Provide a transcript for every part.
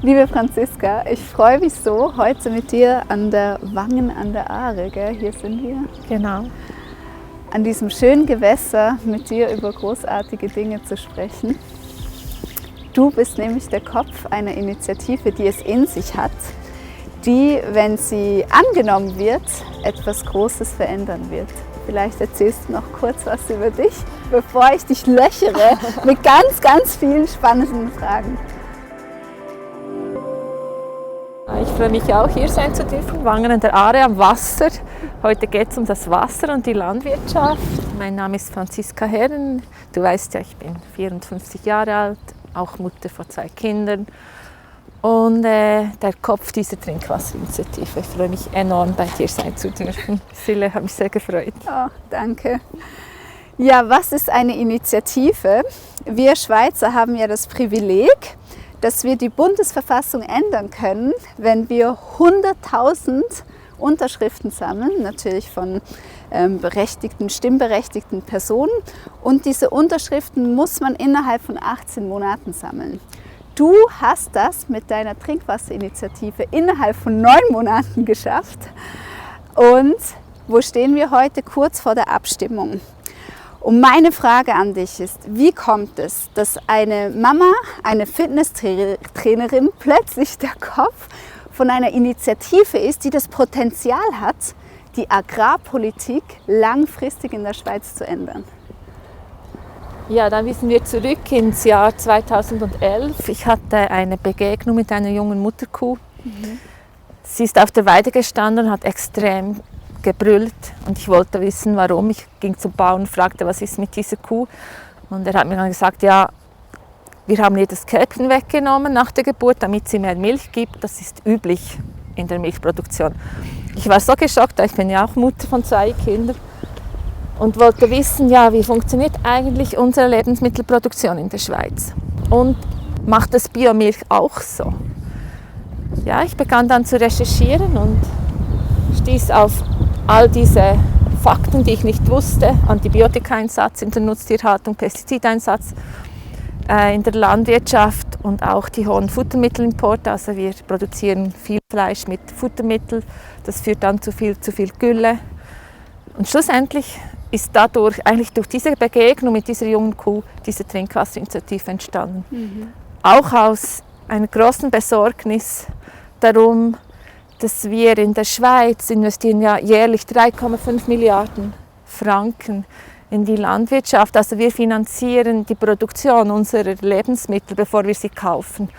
Liebe Franziska, ich freue mich so, heute mit dir an der Wangen an der Aare, gell? Hier sind wir. Genau. An diesem schönen Gewässer mit dir über großartige Dinge zu sprechen. Du bist nämlich der Kopf einer Initiative, die es in sich hat, die, wenn sie angenommen wird, etwas Großes verändern wird. Vielleicht erzählst du noch kurz was über dich, bevor ich dich löchere mit ganz, ganz vielen spannenden Fragen. Ich freue mich auch, hier sein zu dürfen, Wangen an der Aare am Wasser. Heute geht es um das Wasser und die Landwirtschaft. Mein Name ist Franziska Herren. Du weißt ja, ich bin 54 Jahre alt, auch Mutter von 2 Kindern und der Kopf dieser Trinkwasserinitiative. Ich freue mich enorm, bei dir sein zu dürfen. Sille, hat mich sehr gefreut. Oh, danke. Ja, was ist eine Initiative? Wir Schweizer haben ja das Privileg, dass wir die Bundesverfassung ändern können, wenn wir 100.000 Unterschriften sammeln, natürlich von stimmberechtigten Personen. Und diese Unterschriften muss man innerhalb von 18 Monaten sammeln. Du hast das mit deiner Trinkwasserinitiative innerhalb von 9 Monaten geschafft. Und wo stehen wir heute? Kurz vor der Abstimmung. Und meine Frage an dich ist, wie kommt es, dass eine Mama, eine Fitnesstrainerin plötzlich der Kopf von einer Initiative ist, die das Potenzial hat, die Agrarpolitik langfristig in der Schweiz zu ändern? Ja, dann wissen wir zurück ins Jahr 2011. Ich hatte eine Begegnung mit einer jungen Mutterkuh. Sie ist auf der Weide gestanden und hat extrem gebrüllt und ich wollte wissen, warum. Ich ging zum Bauern und fragte, was ist mit dieser Kuh? Und er hat mir dann gesagt, ja, wir haben ihr das Kälbchen weggenommen nach der Geburt, damit sie mehr Milch gibt. Das ist üblich in der Milchproduktion. Ich war so geschockt, ich bin ja auch Mutter von 2 Kindern und wollte wissen, ja, wie funktioniert eigentlich unsere Lebensmittelproduktion in der Schweiz? Und macht das Biomilch auch so? Ja, ich begann dann zu recherchieren und stieß auf all diese Fakten, die ich nicht wusste, Antibiotikaeinsatz in der Nutztierhaltung, Pestizideinsatz in der Landwirtschaft und auch die hohen Futtermittelimporte. Also wir produzieren viel Fleisch mit Futtermittel, das führt dann zu viel Gülle. Und schlussendlich ist dadurch, eigentlich durch diese Begegnung mit dieser jungen Kuh, diese Trinkwasserinitiative entstanden. Auch aus einer großen Besorgnis darum, dass wir in der Schweiz investieren ja jährlich 3,5 Milliarden Franken in die Landwirtschaft. Also wir finanzieren die Produktion unserer Lebensmittel, bevor wir sie kaufen.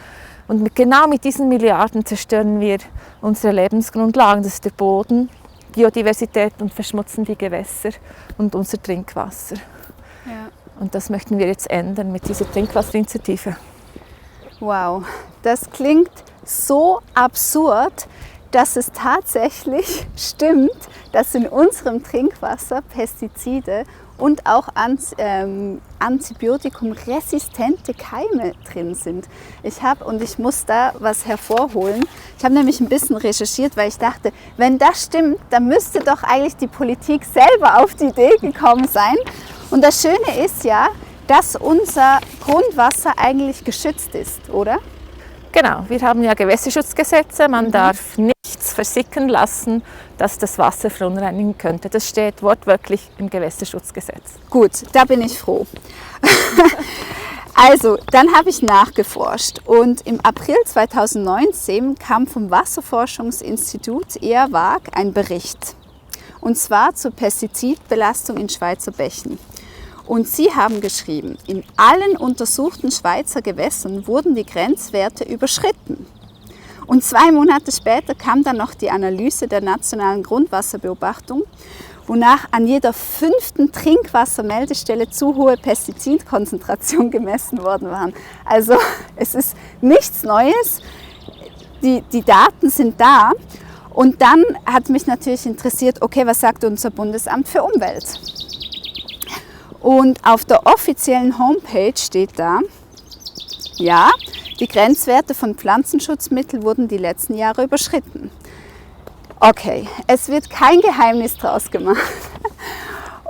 Und genau mit diesen Milliarden zerstören wir unsere Lebensgrundlagen. Das ist der Boden, Biodiversität und verschmutzen die Gewässer und unser Trinkwasser. Ja. Und das möchten wir jetzt ändern mit dieser Trinkwasserinitiative. Wow, das klingt so absurd, dass es tatsächlich stimmt, dass in unserem Trinkwasser Pestizide und auch antibiotikumresistente Keime drin sind. Ich muss da was hervorholen. Ich habe nämlich ein bisschen recherchiert, weil ich dachte, wenn das stimmt, dann müsste doch eigentlich die Politik selber auf die Idee gekommen sein. Und das Schöne ist ja, dass unser Grundwasser eigentlich geschützt ist, oder? Genau, wir haben ja Gewässerschutzgesetze, man darf nichts versickern lassen, das das Wasser verunreinigen könnte. Das steht wortwörtlich im Gewässerschutzgesetz. Gut, da bin ich froh. Also, dann habe ich nachgeforscht und im April 2019 kam vom Wasserforschungsinstitut EAWAG ein Bericht. Und zwar zur Pestizidbelastung in Schweizer Bächen. Und sie haben geschrieben, in allen untersuchten Schweizer Gewässern wurden die Grenzwerte überschritten. Und 2 Monate später kam dann noch die Analyse der nationalen Grundwasserbeobachtung, wonach an jeder 5. Trinkwassermeldestelle zu hohe Pestizidkonzentrationen gemessen worden waren. Also es ist nichts Neues, die Daten sind da. Und dann hat mich natürlich interessiert, okay, was sagt unser Bundesamt für Umwelt? Und auf der offiziellen Homepage steht da, ja, die Grenzwerte von Pflanzenschutzmitteln wurden die letzten Jahre überschritten. Okay, es wird kein Geheimnis draus gemacht.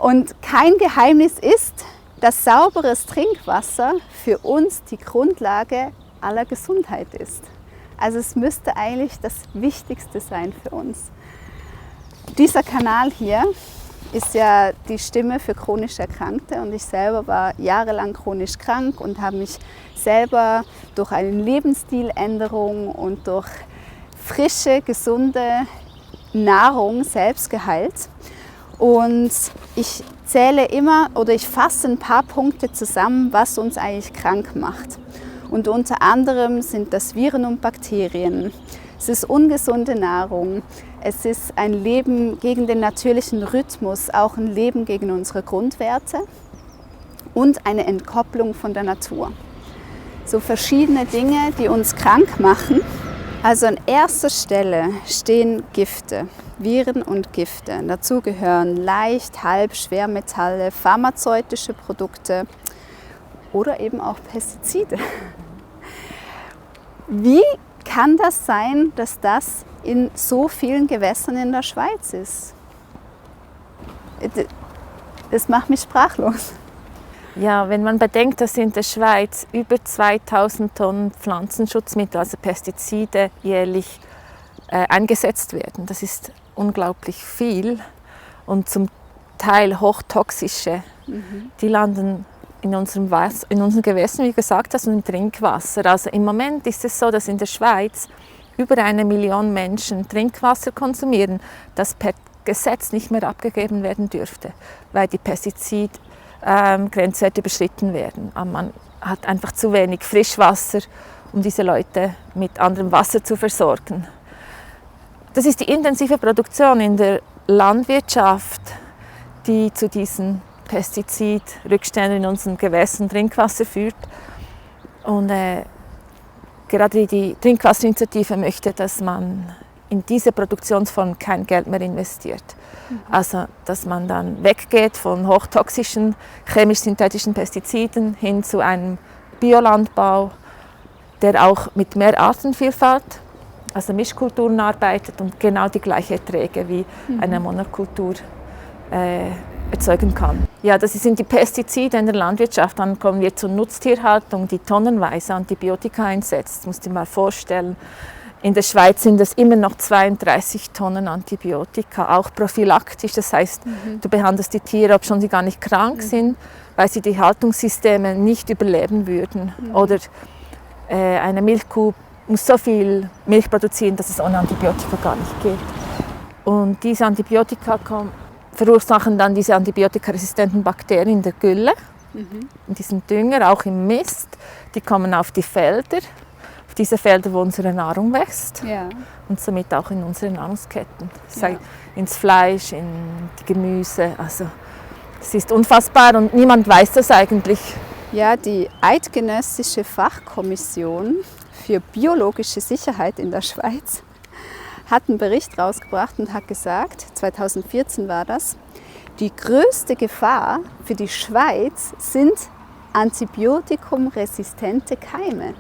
Und kein Geheimnis ist, dass sauberes Trinkwasser für uns die Grundlage aller Gesundheit ist. Also es müsste eigentlich das Wichtigste sein für uns. Dieser Kanal hier ist ja die Stimme für chronisch Erkrankte und ich selber war jahrelang chronisch krank und habe mich selber durch eine Lebensstiländerung und durch frische, gesunde Nahrung selbst geheilt. Und ich zähle immer oder ich fasse ein paar Punkte zusammen, was uns eigentlich krank macht. Und unter anderem sind das Viren und Bakterien. Es ist ungesunde Nahrung. Es ist ein Leben gegen den natürlichen Rhythmus, auch ein Leben gegen unsere Grundwerte und eine Entkopplung von der Natur. So verschiedene Dinge, die uns krank machen. Also an erster Stelle stehen Gifte, Viren und Gifte. Dazu gehören Leicht-, Halb-, Schwermetalle, pharmazeutische Produkte oder eben auch Pestizide. Wie kann das sein, dass das in so vielen Gewässern in der Schweiz ist? Das macht mich sprachlos. Ja, wenn man bedenkt, dass in der Schweiz über 2000 Tonnen Pflanzenschutzmittel, also Pestizide, jährlich eingesetzt werden, das ist unglaublich viel und zum Teil hochtoxische. Die landen in unseren Gewässern, wie gesagt hast, und im Trinkwasser. Also im Moment ist es so, dass in der Schweiz über 1 Million Menschen Trinkwasser konsumieren, das per Gesetz nicht mehr abgegeben werden dürfte, weil die Pestizidgrenzwerte überschritten werden. Aber man hat einfach zu wenig Frischwasser, um diese Leute mit anderem Wasser zu versorgen. Das ist die intensive Produktion in der Landwirtschaft, die zu diesen Pestizidrückständen in unseren Gewässern und Trinkwasser führt. Und gerade die Trinkwasserinitiative möchte, dass man in diese Produktionsform kein Geld mehr investiert. Also, dass man dann weggeht von hochtoxischen, chemisch-synthetischen Pestiziden hin zu einem Biolandbau, der auch mit mehr Artenvielfalt, also Mischkulturen arbeitet und genau die gleichen Erträge wie eine Monokultur erzeugen kann. Ja, das sind die Pestizide in der Landwirtschaft. Dann kommen wir zur Nutztierhaltung, die tonnenweise Antibiotika einsetzt. Das musst du dir mal vorstellen. In der Schweiz sind es immer noch 32 Tonnen Antibiotika, auch prophylaktisch. Das heißt, du behandelst die Tiere, ob schon sie gar nicht krank sind, weil sie die Haltungssysteme nicht überleben würden. Oder eine Milchkuh muss so viel Milch produzieren, dass es ohne Antibiotika gar nicht geht. Und diese Antibiotika verursachen dann diese antibiotikaresistenten Bakterien in der Gülle, in diesem Dünger, auch im Mist. Die kommen auf die Felder, auf diese Felder, wo unsere Nahrung wächst, und somit auch in unsere Nahrungsketten, sei ins Fleisch, in die Gemüse. Also es ist unfassbar und niemand weiß das eigentlich. Ja, die Eidgenössische Fachkommission für biologische Sicherheit in der Schweiz hat einen Bericht rausgebracht und hat gesagt, 2014 war das, die größte Gefahr für die Schweiz sind antibiotikumresistente Keime.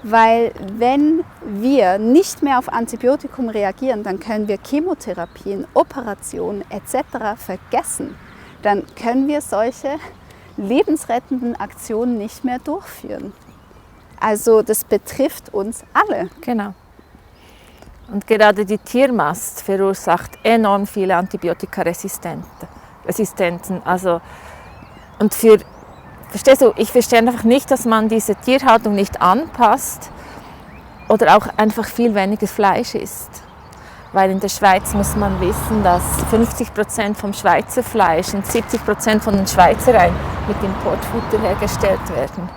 Weil wenn wir nicht mehr auf Antibiotikum reagieren, dann können wir Chemotherapien, Operationen etc. vergessen. Dann können wir solche lebensrettenden Aktionen nicht mehr durchführen. Also das betrifft uns alle. Genau. Und gerade die Tiermast verursacht enorm viele Antibiotikaresistenzen. Also, und verstehst du, ich verstehe einfach nicht, dass man diese Tierhaltung nicht anpasst oder auch einfach viel weniger Fleisch isst. Weil in der Schweiz muss man wissen, dass 50% vom Schweizer Fleisch und 70% von den Schweizereien mit Importfutter hergestellt werden.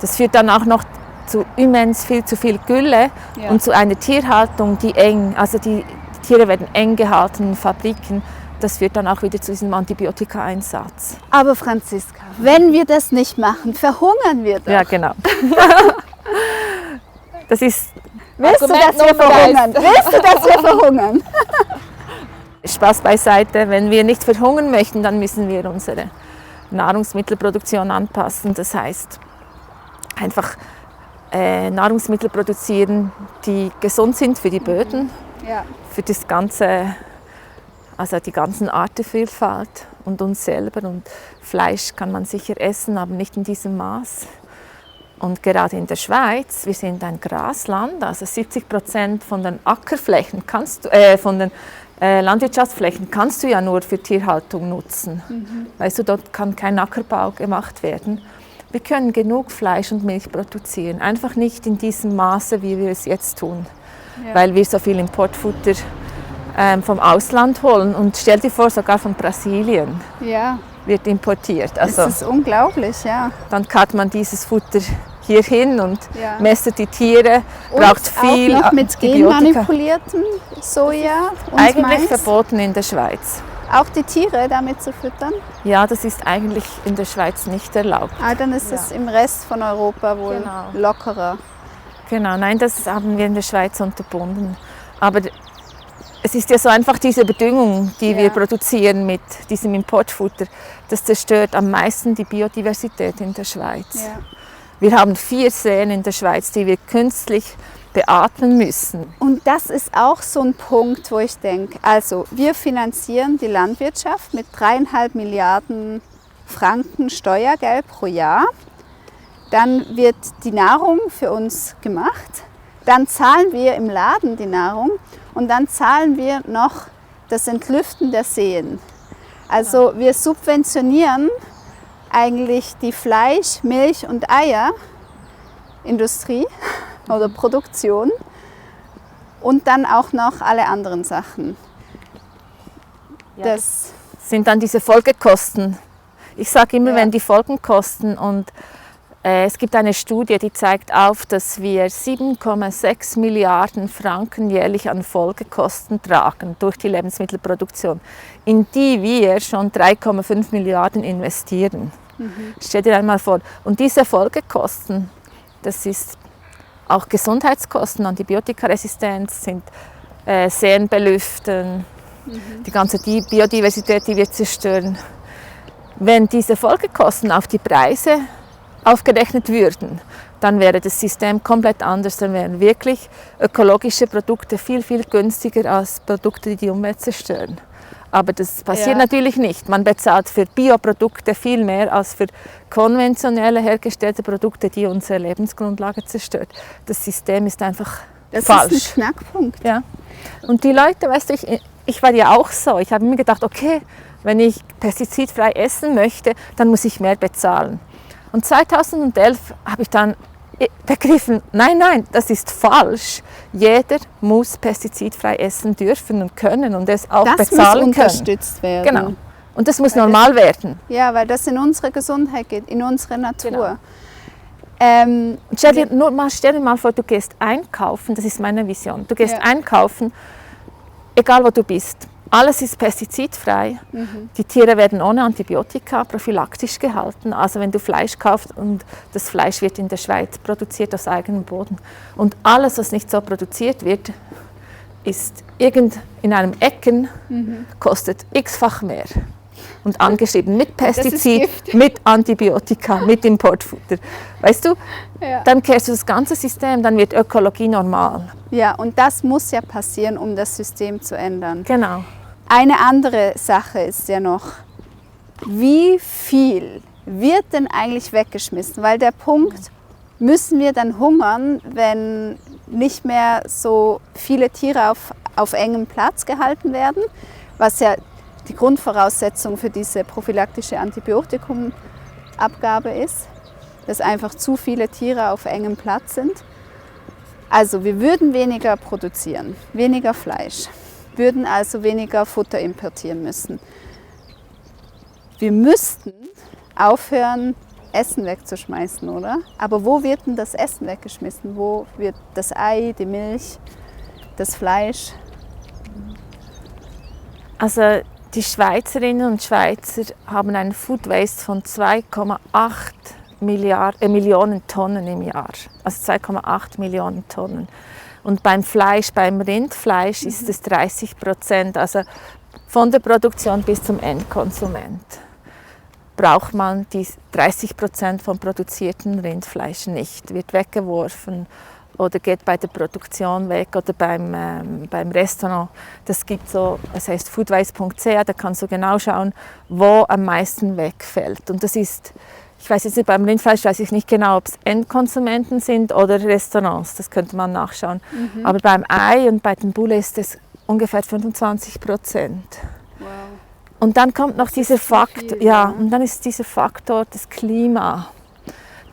Das führt dann auch noch zu immens zu viel Gülle und zu einer Tierhaltung, die Tiere werden eng gehalten in Fabriken. Das führt dann auch wieder zu diesem Antibiotika-Einsatz. Aber Franziska, wenn wir das nicht machen, verhungern wir doch. Ja, genau. Das ist Willst du, dass wir verhungern? Willst du, dass wir verhungern? Spaß beiseite. Wenn wir nicht verhungern möchten, dann müssen wir unsere Nahrungsmittelproduktion anpassen. Das heißt, einfach Nahrungsmittel produzieren, die gesund sind für die Böden, für das ganze, also die ganzen Artenvielfalt und uns selber. Und Fleisch kann man sicher essen, aber nicht in diesem Maß. Und gerade in der Schweiz, wir sind ein Grasland, also 70% von den Ackerflächen von den Landwirtschaftsflächen kannst du ja nur für Tierhaltung nutzen. Weißt du, dort kann kein Ackerbau gemacht werden. Wir können genug Fleisch und Milch produzieren, einfach nicht in diesem Maße, wie wir es jetzt tun, weil wir so viel Importfutter vom Ausland holen. Und stell dir vor, sogar von Brasilien wird importiert. Also, das ist unglaublich, ja. Dann karrt man dieses Futter hier hin und mästet die Tiere, braucht viel auch noch mit genmanipuliertem Soja und eigentlich Mais. Verboten in der Schweiz. Auch die Tiere damit zu füttern? Ja, das ist eigentlich in der Schweiz nicht erlaubt. Dann ist es im Rest von Europa wohl lockerer. Genau, nein, das haben wir in der Schweiz unterbunden. Aber es ist ja so einfach diese Bedingung, die wir produzieren mit diesem Importfutter, das zerstört am meisten die Biodiversität in der Schweiz. Ja. Wir haben 4 Seen in der Schweiz, die wir künstlich beatmen müssen. Und das ist auch so ein Punkt, wo ich denke, also wir finanzieren die Landwirtschaft mit 3,5 Milliarden Franken Steuergeld pro Jahr. Dann wird die Nahrung für uns gemacht. Dann zahlen wir im Laden die Nahrung und dann zahlen wir noch das Entlüften der Seen. Also wir subventionieren eigentlich die Fleisch-, Milch- und Eierindustrie oder Produktion und dann auch noch alle anderen Sachen. Das sind dann diese Folgekosten. Ich sage immer, wenn die Folgenkosten und es gibt eine Studie, die zeigt auf, dass wir 7,6 Milliarden Franken jährlich an Folgekosten tragen durch die Lebensmittelproduktion, in die wir schon 3,5 Milliarden investieren. Stell dir einmal vor. Und diese Folgekosten, das ist auch Gesundheitskosten, Antibiotikaresistenz, sind Seen belüften, die ganze Biodiversität, die wir zerstören. Wenn diese Folgekosten auf die Preise aufgerechnet würden, dann wäre das System komplett anders. Dann wären wirklich ökologische Produkte viel, viel günstiger als Produkte, die die Umwelt zerstören. Aber das passiert natürlich nicht. Man bezahlt für Bioprodukte viel mehr als für konventionelle hergestellte Produkte, die unsere Lebensgrundlage zerstört. Das System ist einfach falsch. Das ist ein Knackpunkt. Ja. Und die Leute, weißt du, ich war ja auch so. Ich habe mir gedacht, okay, wenn ich pestizidfrei essen möchte, dann muss ich mehr bezahlen. Und 2011 habe ich dann begriffen, nein, das ist falsch. Jeder muss pestizidfrei essen dürfen und können und es auch bezahlen können. Das muss unterstützt werden. Genau. Und das muss normal werden. Ja, weil das in unsere Gesundheit geht, in unsere Natur. Genau. Stell dir mal vor, du gehst einkaufen, das ist meine Vision. Du gehst einkaufen, egal wo du bist. Alles ist pestizidfrei. Die Tiere werden ohne Antibiotika prophylaktisch gehalten. Also wenn du Fleisch kaufst und das Fleisch wird in der Schweiz produziert aus eigenem Boden. Und alles, was nicht so produziert wird, ist in einem Ecken, kostet x-fach mehr. Und angeschrieben mit Pestizid, mit Antibiotika, mit Importfutter. Weißt du, dann kehrst du das ganze System, dann wird Ökologie normal. Ja, und das muss ja passieren, um das System zu ändern. Genau. Eine andere Sache ist ja noch, wie viel wird denn eigentlich weggeschmissen? Weil der Punkt, müssen wir dann hungern, wenn nicht mehr so viele Tiere auf engem Platz gehalten werden, was ja die Grundvoraussetzung für diese prophylaktische Antibiotikumabgabe ist, dass einfach zu viele Tiere auf engem Platz sind. Also wir würden weniger produzieren, weniger Fleisch, würden also weniger Futter importieren müssen. Wir müssten aufhören, Essen wegzuschmeißen, oder? Aber wo wird denn das Essen weggeschmissen? Wo wird das Ei, die Milch, das Fleisch? Also die Schweizerinnen und Schweizer haben einen Food Waste von 2,8 Millionen Tonnen im Jahr. Also 2,8 Millionen Tonnen. Und beim Rindfleisch ist es 30%. Also von der Produktion bis zum Endkonsument braucht man die 30% vom produzierten Rindfleisch nicht. Wird weggeworfen oder geht bei der Produktion weg oder beim Restaurant. Das gibt so, das heißt foodwaste.ch, da kannst du genau schauen, wo am meisten wegfällt. Und das ist Ich weiß jetzt nicht, beim Rindfleisch weiß ich nicht genau, ob es Endkonsumenten sind oder Restaurants, das könnte man nachschauen. Aber beim Ei und bei den Bulle ist es ungefähr 25%. Wow. Und dann kommt noch dieser Faktor, viel, ja, ja. und dann ist dieser Faktor das Klima.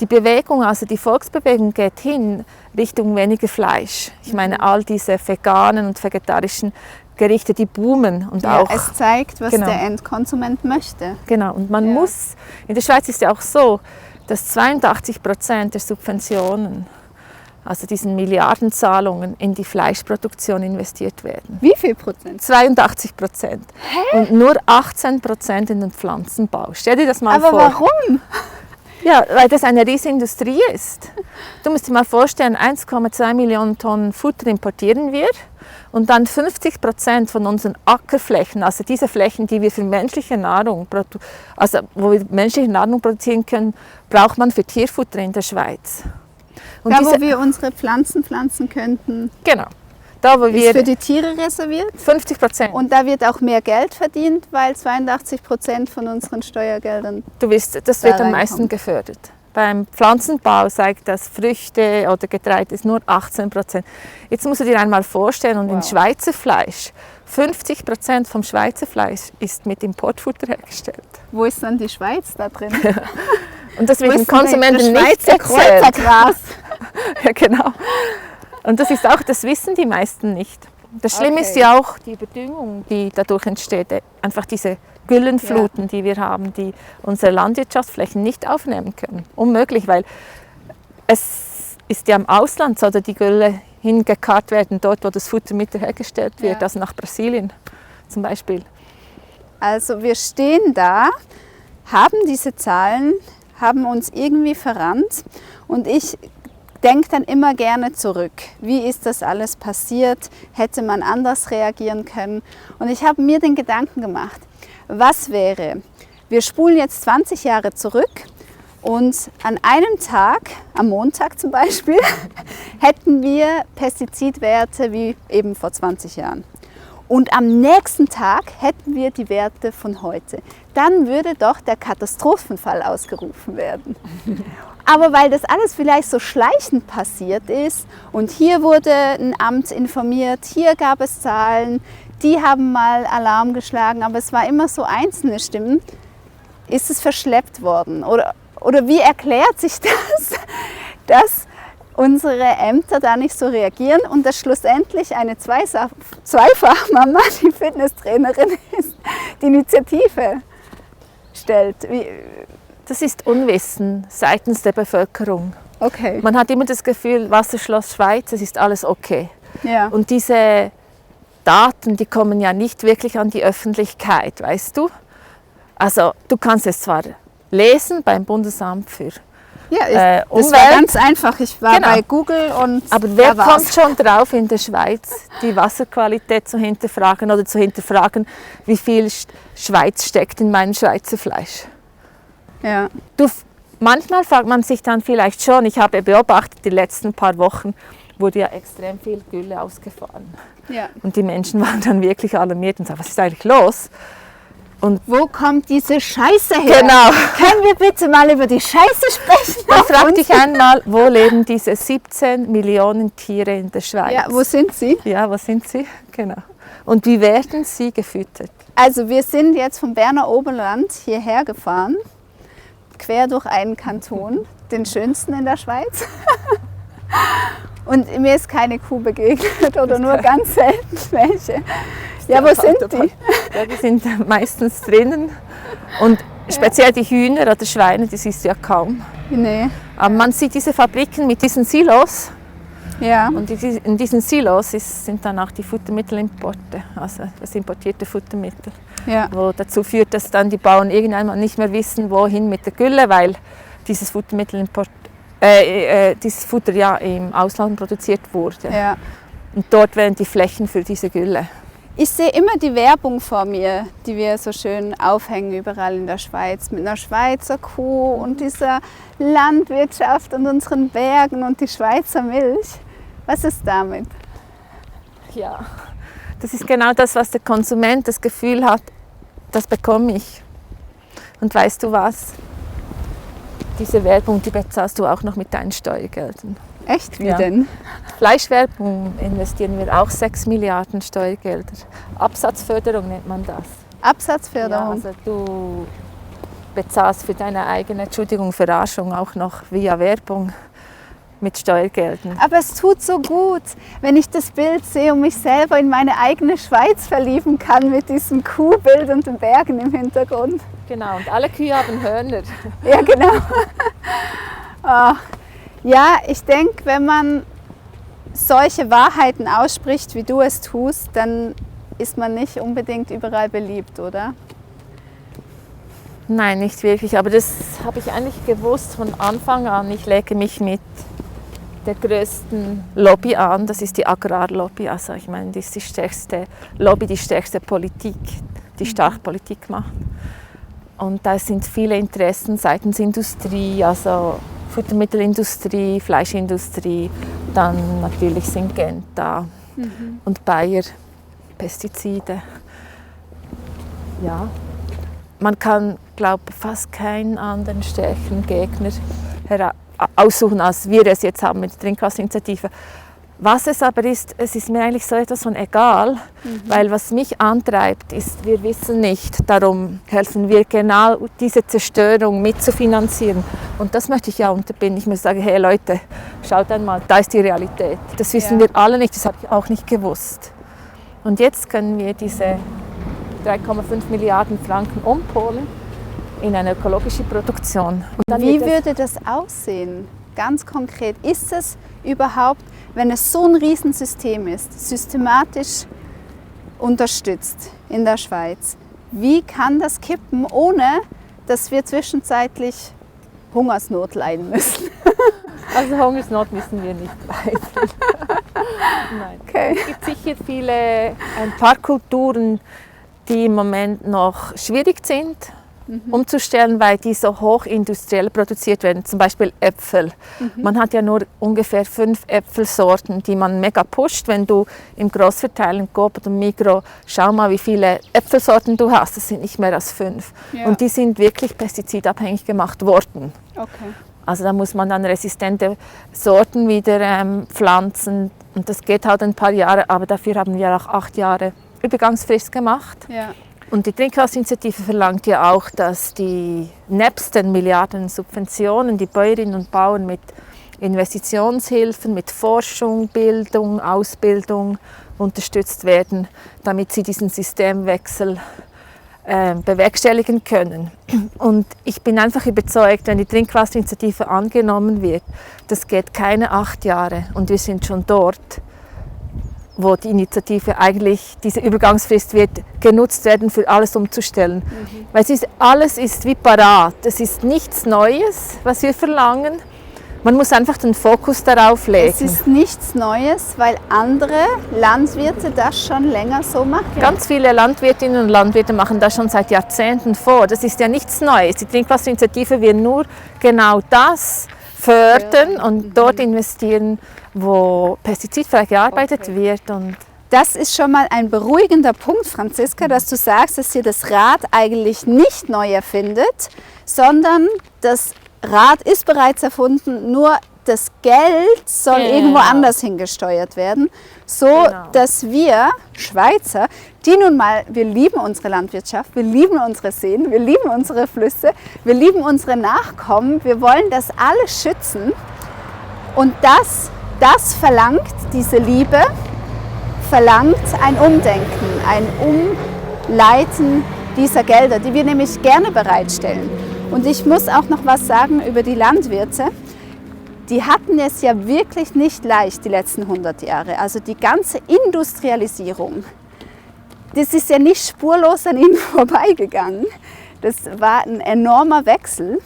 Die Bewegung, also die Volksbewegung geht hin Richtung weniger Fleisch. Ich meine, all diese veganen und vegetarischen Gerichte, die boomen und Ja, auch. es zeigt, was Genau. der Endkonsument möchte. Genau, und man Ja. muss, in der Schweiz ist ja auch so, dass 82% der Subventionen, also diesen Milliardenzahlungen, in die Fleischproduktion investiert werden. Wie viel Prozent? 82%. Und nur 18% in den Pflanzenbau. Stell dir das mal Aber vor. warum? Ja, weil das eine riesige Industrie ist. Du musst dir mal vorstellen, 1,2 Millionen Tonnen Futter importieren wir und dann 50% von unseren Ackerflächen, also diese Flächen, die wir für menschliche Nahrung, also wo wir menschliche Nahrung produzieren können, braucht man für Tierfutter in der Schweiz. Und Da, wo wir unsere Pflanzen pflanzen könnten, genau, da wo ist wir für die Tiere reserviert. 50%. Und da wird auch mehr Geld verdient, weil 82% von unseren Steuergeldern. Du weißt, das da wird am reinkommt. meisten gefördert. Beim Pflanzenbau zeigt das, Früchte oder Getreide ist nur 18%. Jetzt musst du dir einmal vorstellen, und in Wow. Schweizer Fleisch, 50% vom Schweizer Fleisch ist mit Importfutter hergestellt. Wo ist dann die Schweiz da drin? Und das Wo wird den ist denn Konsumenten das nicht Schweizer erzählt. Kreuzergras? Ja, genau. Und das ist auch, das wissen die meisten nicht. Das Schlimme Okay. ist ja auch die Überdüngung, die dadurch entsteht. Einfach diese Güllenfluten, die wir haben, die unsere Landwirtschaftsflächen nicht aufnehmen können. Unmöglich, weil es ist ja im Ausland so, dass die Gülle hingekarrt werden, dort wo das Futtermittel hergestellt wird, Ja. also nach Brasilien zum Beispiel. Also wir stehen da, haben diese Zahlen, haben uns irgendwie verrannt und ich denke dann immer gerne zurück. Wie ist das alles passiert? Hätte man anders reagieren können? Und ich habe mir den Gedanken gemacht, was wäre, wir spulen jetzt 20 Jahre zurück und an einem Tag, am Montag zum Beispiel, hätten wir Pestizidwerte wie eben vor 20 Jahren. Und am nächsten Tag hätten wir die Werte von heute. Dann würde doch der Katastrophenfall ausgerufen werden. Aber weil das alles vielleicht so schleichend passiert ist und hier wurde ein Amt informiert, hier gab es Zahlen, die haben mal Alarm geschlagen, aber es war immer so einzelne Stimmen, ist es verschleppt worden? Oder wie erklärt sich das, dass unsere Ämter da nicht so reagieren und dass schlussendlich eine Zweifachmama, die Fitnesstrainerin ist, die Initiative stellt? Das ist Unwissen seitens der Bevölkerung. Okay. Man hat immer das Gefühl, Wasserschloss Schweiz, es ist alles okay. Ja. Und diese Daten, die kommen ja nicht wirklich an die Öffentlichkeit, weißt du? Also du kannst es zwar lesen beim Bundesamt für Ja, das Umwelt. war ganz einfach. Ich war Genau. bei Google und aber wer da kommt war's. schon drauf, in der Schweiz die Wasserqualität zu hinterfragen oder zu hinterfragen, wie viel Schweiz steckt in meinem Schweizer Fleisch? Ja. Manchmal fragt man sich dann vielleicht schon, ich habe beobachtet, die letzten paar Wochen wurde ja extrem viel Gülle ausgefahren. Ja. Und die Menschen waren dann wirklich alarmiert und sagten, was ist eigentlich los? Wo kommt diese Scheiße her? Genau. Können wir bitte mal über die Scheiße sprechen? Da frag dich einmal, wo leben diese 17 Millionen Tiere in der Schweiz? Ja, wo sind sie? Ja, wo sind sie? Genau. Und wie werden sie gefüttert? Also wir sind jetzt vom Berner Oberland hierher gefahren, quer durch einen Kanton, den schönsten in der Schweiz. Und mir ist keine Kuh begegnet oder nur ganz selten welche. Ja, wo sind die? Ja, die sind meistens drinnen. Und speziell die Hühner oder Schweine, die siehst du ja kaum. Nee. Aber man sieht diese Fabriken mit diesen Silos. Ja. Und in diesen Silos sind dann auch die Futtermittelimporte, also das importierte Futtermittel, Ja. wo dazu führt, dass dann die Bauern irgendwann mal nicht mehr wissen, wohin mit der Gülle, weil dieses dieses Futter ja im Ausland produziert wurde. Ja. Und dort wären die Flächen für diese Gülle. Ich sehe immer die Werbung vor mir, die wir so schön aufhängen überall in der Schweiz, mit einer Schweizer Kuh und dieser Landwirtschaft und unseren Bergen und die Schweizer Milch. Was ist damit? Ja, das ist genau das, was der Konsument das Gefühl hat, das bekomme ich. Und weißt du was? diese Werbung, die bezahlst du auch noch mit deinen Steuergeldern. Echt? Wie Ja. denn? Fleischwerbung investieren wir auch 6 Milliarden Steuergelder. Absatzförderung nennt man das. Ja, Absatzförderung. also du bezahlst für deine eigene, Verarschung auch noch via Werbung mit Steuergeldern. Aber es tut so gut, wenn ich das Bild sehe und mich selber in meine eigene Schweiz verlieben kann mit diesem Kuhbild und den Bergen im Hintergrund. Genau, und alle Kühe haben Hörner. Ja, genau. Ah, ja, ich denke, wenn man solche Wahrheiten ausspricht, wie du es tust, dann ist man nicht unbedingt überall beliebt, oder? Nein, nicht wirklich, aber das habe ich eigentlich gewusst von Anfang an. Ich lege mich mit der größten Lobby an, das ist die Agrarlobby. Also ich meine, das ist die stärkste Lobby, die stärkste Politik, die stark Politik macht. Und da sind viele Interessen seitens Industrie, also Futtermittelindustrie, Fleischindustrie, dann natürlich Syngenta und Bayer, Pestizide. Ja. Man kann, glaube ich, fast keinen anderen stärkeren Gegner aussuchen, als wir es jetzt haben mit der Trinkwasserinitiative. Was es aber ist, es ist mir eigentlich so etwas von egal, weil was mich antreibt, ist, wir wissen nicht, darum helfen wir genau diese Zerstörung mitzufinanzieren. Und das möchte ich ja unterbinden. Ich muss sagen, hey Leute, schaut einmal, da ist die Realität. Das wissen wir alle nicht, das habe ich auch nicht gewusst. Und jetzt können wir diese 3,5 Milliarden Franken umpolen in eine ökologische Produktion. Und dann Wie würde das aussehen? Ganz konkret, ist es überhaupt, wenn es so ein Riesensystem ist, systematisch unterstützt in der Schweiz, wie kann das kippen, ohne dass wir zwischenzeitlich Hungersnot leiden müssen? Also Hungersnot müssen wir nicht leiden. Nein. Okay. Es gibt sicher ein paar Kulturen, die im Moment noch schwierig sind, umzustellen, weil die so hochindustriell produziert werden. Zum Beispiel Äpfel. Man hat ja nur ungefähr 5 Äpfelsorten, die man mega pusht. Wenn du im Grossverteiler, im Coop oder im Migros, schau mal, wie viele Äpfelsorten du hast. Das sind nicht mehr als 5. Ja. Und die sind wirklich pestizidabhängig gemacht worden. Okay. Also da muss man dann resistente Sorten wieder pflanzen. Und das geht halt ein paar Jahre, aber dafür haben wir auch 8 Jahre Übergangsfrist gemacht. Ja. Und die Trinkwasserinitiative verlangt ja auch, dass die nebst den Milliarden Subventionen die Bäuerinnen und Bauern mit Investitionshilfen, mit Forschung, Bildung, Ausbildung unterstützt werden, damit sie diesen Systemwechsel bewerkstelligen können. Und ich bin einfach überzeugt, wenn die Trinkwasserinitiative angenommen wird, das geht keine 8 Jahre und wir sind schon dort, wo die Initiative eigentlich, diese Übergangsfrist wird genutzt werden, für alles umzustellen. Weil alles ist wie parat. Es ist nichts Neues, was wir verlangen. Man muss einfach den Fokus darauf legen. Es ist nichts Neues, weil andere Landwirte das schon länger so machen. Ganz viele Landwirtinnen und Landwirte machen das schon seit Jahrzehnten vor. Das ist ja nichts Neues. Die Trinkwasserinitiative will nur genau das fördern und dort investieren, wo pestizidfrei gearbeitet wird. Und Das ist schon mal ein beruhigender Punkt, Franziska, dass du sagst, dass ihr das Rad eigentlich nicht neu erfindet, sondern das Rad ist bereits erfunden, nur das Geld soll irgendwo anders hingesteuert werden, so dass wir Schweizer, die nun mal, wir lieben unsere Landwirtschaft, wir lieben unsere Seen, wir lieben unsere Flüsse, wir lieben unsere Nachkommen, wir wollen das alles schützen und das verlangt, diese Liebe, verlangt ein Umdenken, ein Umleiten dieser Gelder, die wir nämlich gerne bereitstellen. Und ich muss auch noch was sagen über die Landwirte. Die hatten es ja wirklich nicht leicht die letzten 100 Jahre. Also die ganze Industrialisierung, das ist ja nicht spurlos an ihnen vorbeigegangen. Das war ein enormer Wechsel.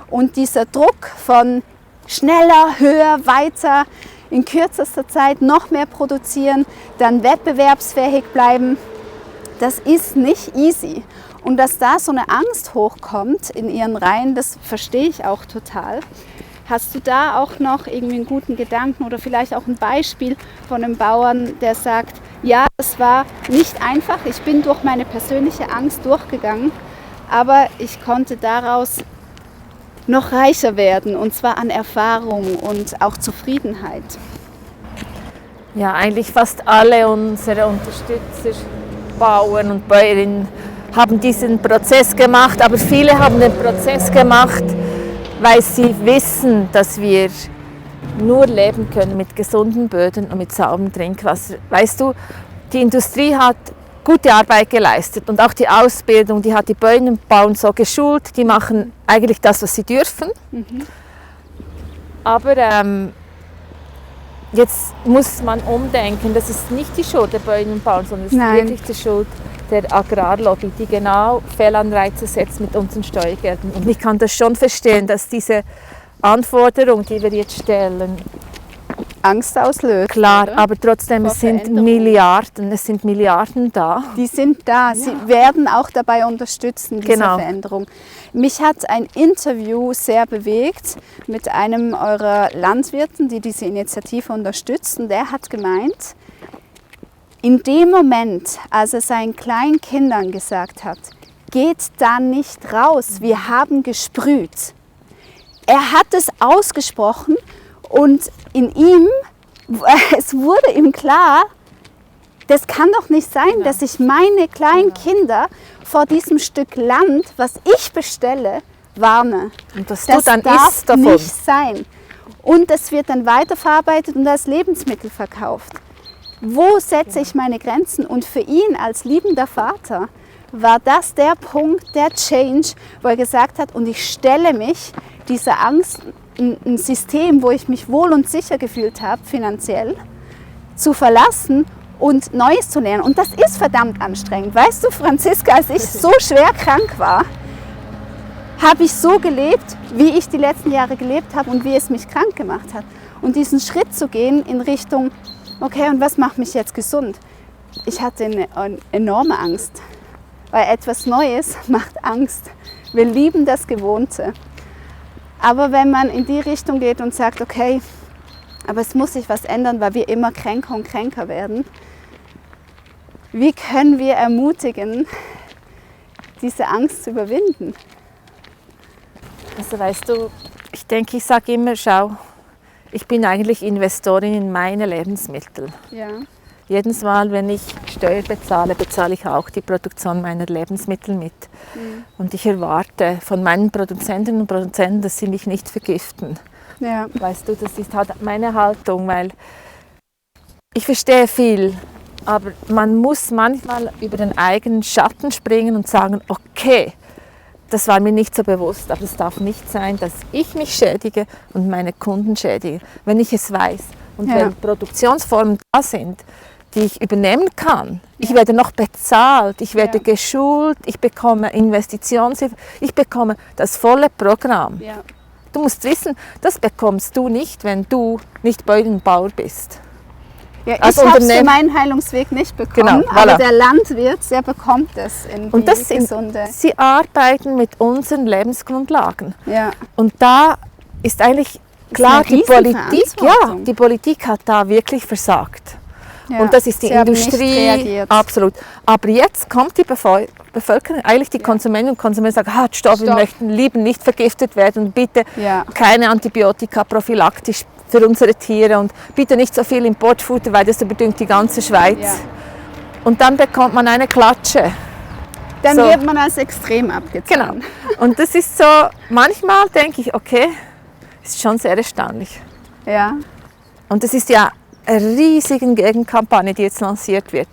Und dieser Druck von schneller, höher, weiter, in kürzester Zeit noch mehr produzieren, dann wettbewerbsfähig bleiben, das ist nicht easy. Und dass da so eine Angst hochkommt in ihren Reihen, das verstehe ich auch total. Hast du da auch noch irgendwie einen guten Gedanken oder vielleicht auch ein Beispiel von einem Bauern, der sagt, ja, es war nicht einfach, ich bin durch meine persönliche Angst durchgegangen, aber ich konnte daraus noch reicher werden, und zwar an Erfahrung und auch Zufriedenheit? Ja, eigentlich fast alle unsere Unterstützer, Bauern und Bäuerinnen, haben diesen Prozess gemacht, aber viele haben den Prozess gemacht, weil sie wissen, dass wir nur leben können mit gesunden Böden und mit sauberem Trinkwasser. Weißt du, die Industrie hat gute Arbeit geleistet und auch die Ausbildung, die hat die Bäuerinnen und Bauern so geschult, die machen eigentlich das, was sie dürfen. Aber jetzt muss man umdenken, das ist nicht die Schuld der Bäuerinnen und Bauern, sondern es ist wirklich die Schuld der Agrarlobby, die genau Fehlanreize setzt mit unseren Steuergeldern. Und ich kann das schon verstehen, dass diese Anforderung, die wir jetzt stellen, Angst auslöst. klar, oder? aber trotzdem, es sind Milliarden da. Die sind da. Sie werden auch dabei unterstützen, diese Veränderung. Mich hat ein Interview sehr bewegt mit einem eurer Landwirten, die diese Initiative unterstützen. Der hat gemeint, in dem Moment, als er seinen kleinen Kindern gesagt hat, geht da nicht raus, wir haben gesprüht. Er hat es ausgesprochen und in ihm, es wurde ihm klar, das kann doch nicht sein, dass ich meine kleinen Kinder vor diesem Stück Land, was ich bestelle, warne. Und das Das dann darf isst davon. nicht sein. Und es wird dann weiterverarbeitet und als Lebensmittel verkauft. Wo setze ich meine Grenzen? Und für ihn als liebender Vater war das der Punkt, der Change, wo er gesagt hat, und ich stelle mich dieser Angst, ein System, wo ich mich wohl und sicher gefühlt habe, finanziell, zu verlassen und Neues zu lernen. Und das ist verdammt anstrengend. Weißt du, Franziska, als ich so schwer krank war, habe ich so gelebt, wie ich die letzten Jahre gelebt habe und wie es mich krank gemacht hat. Und diesen Schritt zu gehen in Richtung, okay, und was macht mich jetzt gesund? Ich hatte eine enorme Angst, weil etwas Neues macht Angst. Wir lieben das Gewohnte. Aber wenn man in die Richtung geht und sagt, okay, aber es muss sich was ändern, weil wir immer kränker und kränker werden, wie können wir ermutigen, diese Angst zu überwinden? Also weißt du, ich sage immer, schau, ich bin eigentlich Investorin in meine Lebensmittel. Ja. Jedes Mal, wenn ich Steuer bezahle, bezahle ich auch die Produktion meiner Lebensmittel mit. Und ich erwarte von meinen Produzentinnen und Produzenten, dass sie mich nicht vergiften. Ja. Weißt du, das ist halt meine Haltung, weil ich verstehe viel, aber man muss manchmal über den eigenen Schatten springen und sagen, okay, das war mir nicht so bewusst, aber es darf nicht sein, dass ich mich schädige und meine Kunden schädige, wenn ich es weiß. Und wenn Produktionsformen da sind, die ich übernehmen kann. Ich werde noch bezahlt, ich werde geschult, ich bekomme Investitionshilfe, ich bekomme das volle Programm. Ja. Du musst wissen, das bekommst du nicht, wenn du nicht Bauernbauer bist. Ja, ich Als habe es für Unternehmen- meinen Heilungsweg nicht bekommen, Genau, voilà. aber der Landwirt, der bekommt es in Und die das sind, gesunde. sie arbeiten mit unseren Lebensgrundlagen. Ja. Und da ist eigentlich klar, eine Riesenverantwortung. die Politik hat da wirklich versagt. Ja. Und das ist die Sie haben nicht Industrie, reagiert. absolut. Aber jetzt kommt die Bevölkerung, eigentlich die Konsumentinnen und Konsumenten sagen, stopp, wir möchten lieben nicht vergiftet werden und bitte keine Antibiotika prophylaktisch für unsere Tiere und bitte nicht so viel Importfutter, weil das überdüngt die ganze Schweiz. Ja. Und dann bekommt man eine Klatsche. Dann So. wird man als extrem abgetan. Genau. Und das ist so, manchmal denke ich, okay, ist schon sehr erstaunlich. Ja. Und das ist ja eine riesige Gegenkampagne, die jetzt lanciert wird.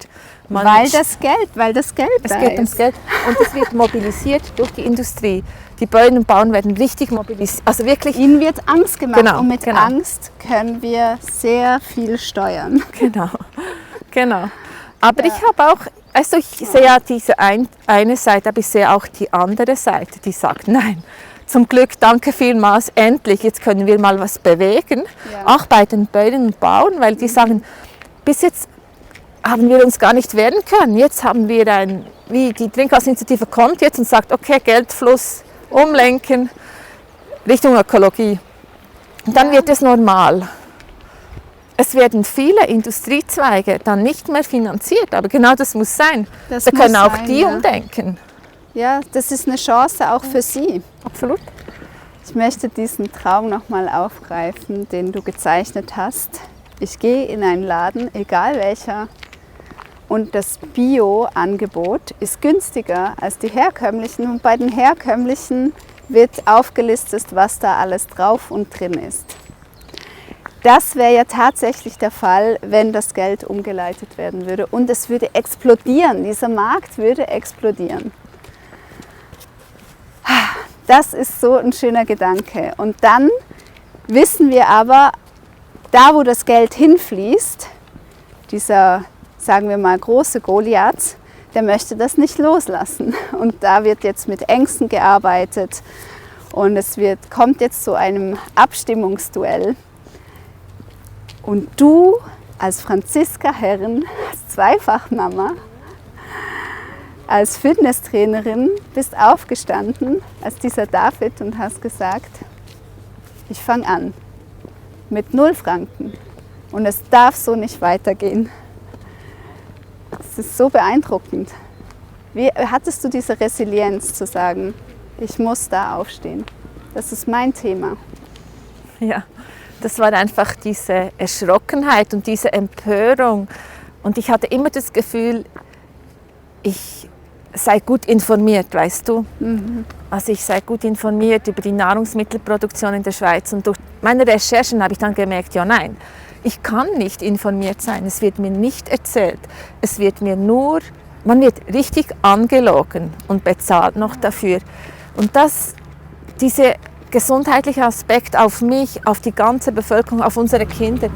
Weil das Geld Es da geht ist. ums Geld und es wird mobilisiert durch die Industrie. Die Bäuerinnen und Bauern werden richtig mobilisiert. Also wirklich, Ihnen wird Angst gemacht Genau, und mit genau. Angst können wir sehr viel steuern. genau. Aber ich habe auch, also ich sehe ja diese eine Seite, aber ich sehe auch die andere Seite, die sagt, nein, zum Glück, danke vielmals, endlich, jetzt können wir mal was bewegen. Ja. Auch bei den Bäuerinnen und Bauern, weil die sagen, bis jetzt haben wir uns gar nicht wehren können. Jetzt haben wir wie die Trinkwasserinitiative kommt jetzt und sagt, okay, Geldfluss umlenken Richtung Ökologie. Und dann wird es normal. Es werden viele Industriezweige dann nicht mehr finanziert, aber genau das muss sein. Das Da muss können auch sein, die ja. umdenken. Ja, das ist eine Chance auch für Sie. Absolut. Ich möchte diesen Traum nochmal aufgreifen, den du gezeichnet hast. Ich gehe in einen Laden, egal welcher, und das Bio-Angebot ist günstiger als die herkömmlichen. Und bei den herkömmlichen wird aufgelistet, was da alles drauf und drin ist. Das wäre ja tatsächlich der Fall, wenn das Geld umgeleitet werden würde. Und es würde explodieren, dieser Markt würde explodieren. Das ist so ein schöner Gedanke. Und dann wissen wir aber, da wo das Geld hinfließt, dieser, sagen wir mal, große Goliath, der möchte das nicht loslassen. Und da wird jetzt mit Ängsten gearbeitet und es kommt jetzt zu einem Abstimmungsduell. Und du als Franziska Herren, als Zweifachmama, als Fitnesstrainerin bist aufgestanden als dieser David und hast gesagt, ich fange an mit 0 Franken und es darf so nicht weitergehen. Das ist so beeindruckend. Wie hattest du diese Resilienz zu sagen, ich muss da aufstehen? Das ist mein Thema. Ja, das war einfach diese Erschrockenheit und diese Empörung. Und ich hatte immer das Gefühl, ich sei gut informiert, weißt du? Also ich sei gut informiert über die Nahrungsmittelproduktion in der Schweiz. Und durch meine Recherchen habe ich dann gemerkt, ja nein, ich kann nicht informiert sein. Es wird mir nicht erzählt. Es wird mir nur, man wird richtig angelogen und bezahlt noch dafür. Und dieser gesundheitliche Aspekt auf mich, auf die ganze Bevölkerung, auf unsere Kinder,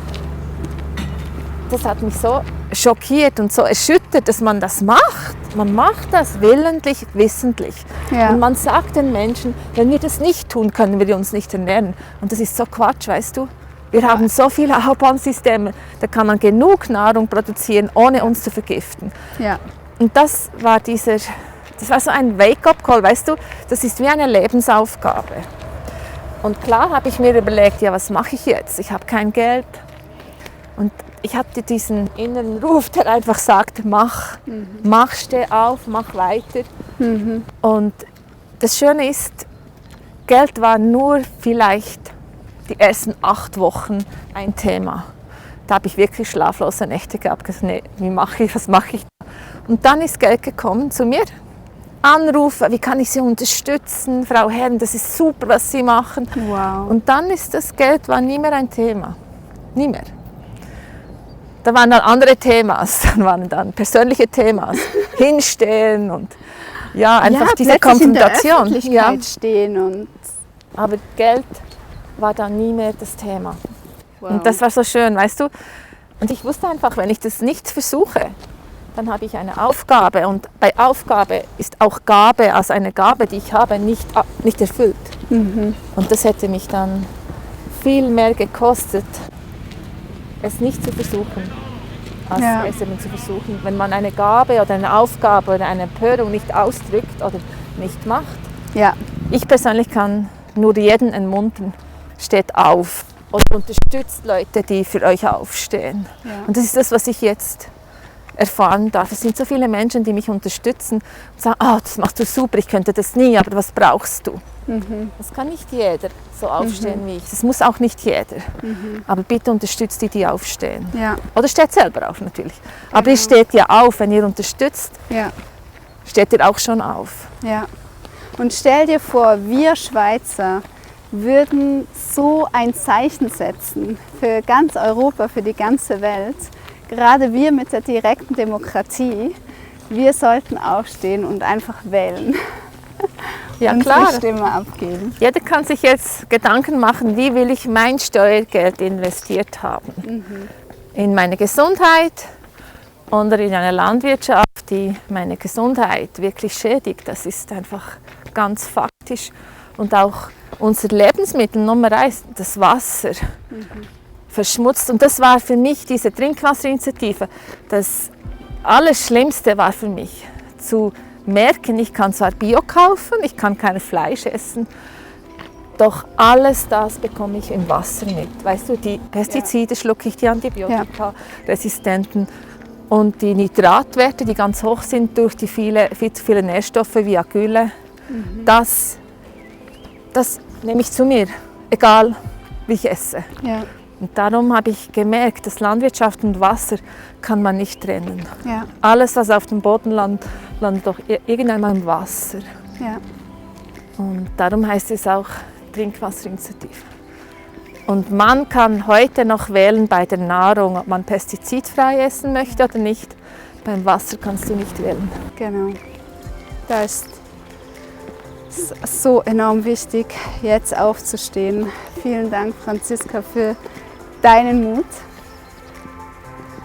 das hat mich so schockiert und so erschüttert, dass man das macht. Man macht das willentlich, wissentlich. Ja. Und man sagt den Menschen, wenn wir das nicht tun, können wir uns nicht ernähren. Und das ist so Quatsch, weißt du? Wir haben so viele Aufbausysteme, da kann man genug Nahrung produzieren, ohne uns zu vergiften. Ja. Und das war so ein Wake-up-Call, weißt du? Das ist wie eine Lebensaufgabe. Und klar habe ich mir überlegt, ja, was mache ich jetzt? Ich habe kein Geld. Und ich hatte diesen inneren Ruf, der einfach sagt, mach, steh auf, mach weiter. Und das Schöne ist, Geld war nur vielleicht die ersten 8 Wochen ein Thema. Da habe ich wirklich schlaflose Nächte gehabt. Gesagt, nee, was mache ich? Und dann ist Geld gekommen zu mir. Anrufe, wie kann ich Sie unterstützen? Frau Herren, das ist super, was Sie machen. Wow. Und dann ist das Geld war nie mehr ein Thema. Nie mehr. Da waren dann andere Themas, dann waren dann persönliche Themas. Hinstehen und ja, einfach diese Konfrontation. In der Öffentlichkeit stehen und aber Geld war dann nie mehr das Thema. wow. Und das war so schön, weißt du? Und ich wusste einfach, wenn ich das nicht versuche, dann habe ich eine Aufgabe. Und bei Aufgabe ist auch Gabe, als eine Gabe, die ich habe, nicht erfüllt. Und das hätte mich dann viel mehr gekostet, es nicht zu versuchen, als es eben zu versuchen. Wenn man eine Gabe oder eine Aufgabe oder eine Empörung nicht ausdrückt oder nicht macht. Ja. Ich persönlich kann nur jeden ermuntern, steht auf und unterstützt Leute, die für euch aufstehen. Ja. Und das ist das, was ich jetzt erfahren darf. Es sind so viele Menschen, die mich unterstützen und sagen, das machst du super, ich könnte das nie, aber was brauchst du? Das kann nicht jeder so aufstehen wie ich. Das muss auch nicht jeder. Aber bitte unterstützt die aufstehen. Ja. Oder steht selber auf natürlich. Aber ihr steht ja auf, wenn ihr unterstützt, Ja. steht ihr auch schon auf. Ja. Und stell dir vor, wir Schweizer würden so ein Zeichen setzen für ganz Europa, für die ganze Welt. Gerade wir mit der direkten Demokratie, wir sollten aufstehen und einfach wählen. Ja, unsere klar. Stimme abgeben. Jeder kann sich jetzt Gedanken machen, wie will ich mein Steuergeld investiert haben. In meine Gesundheit oder in eine Landwirtschaft, die meine Gesundheit wirklich schädigt. Das ist einfach ganz faktisch. Und auch unser Lebensmittel Nummer 1, das Wasser, verschmutzt. Und das war für mich diese Trinkwasserinitiative. Das Allerschlimmste war für mich zu merken, ich kann zwar Bio kaufen, ich kann kein Fleisch essen, doch alles das bekomme ich im Wasser mit. Weißt du, die Pestizide schlucke ich, die Antibiotika-Resistenten und die Nitratwerte, die ganz hoch sind durch die viel zu vielen Nährstoffe wie Acyle. Das nehme ich zu mir, egal wie ich esse. Ja. Und darum habe ich gemerkt, dass Landwirtschaft und Wasser kann man nicht trennen. Ja. Alles, was auf dem Boden landet doch irgendwann im Wasser. Ja. Und darum heißt es auch Trinkwasserinitiative. Und man kann heute noch wählen bei der Nahrung, ob man pestizidfrei essen möchte oder nicht. Beim Wasser kannst du nicht wählen. Genau. Da ist so enorm wichtig, jetzt aufzustehen. Vielen Dank, Franziska, für deinen Mut,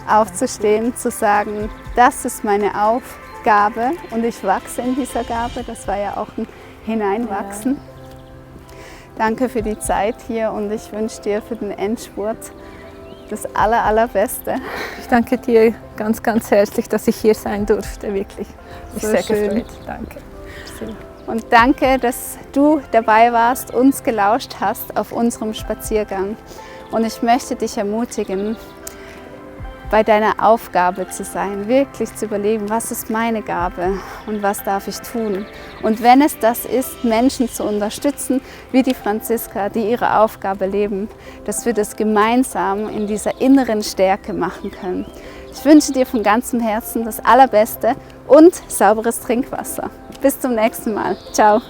aufzustehen, zu sagen, das ist meine Aufgabe und ich wachse in dieser Gabe. Das war ja auch ein Hineinwachsen. Ja. Danke für die Zeit hier und ich wünsche dir für den Endspurt das Allerbeste. Ich danke dir ganz, ganz herzlich, dass ich hier sein durfte, wirklich. Ich bin sehr gefreut. Danke. Und danke, dass du dabei warst, uns gelauscht hast auf unserem Spaziergang. Und ich möchte dich ermutigen, bei deiner Aufgabe zu sein, wirklich zu überlegen, was ist meine Gabe und was darf ich tun. Und wenn es das ist, Menschen zu unterstützen, wie die Franziska, die ihre Aufgabe leben, dass wir das gemeinsam in dieser inneren Stärke machen können. Ich wünsche dir von ganzem Herzen das Allerbeste und sauberes Trinkwasser. Bis zum nächsten Mal. Ciao.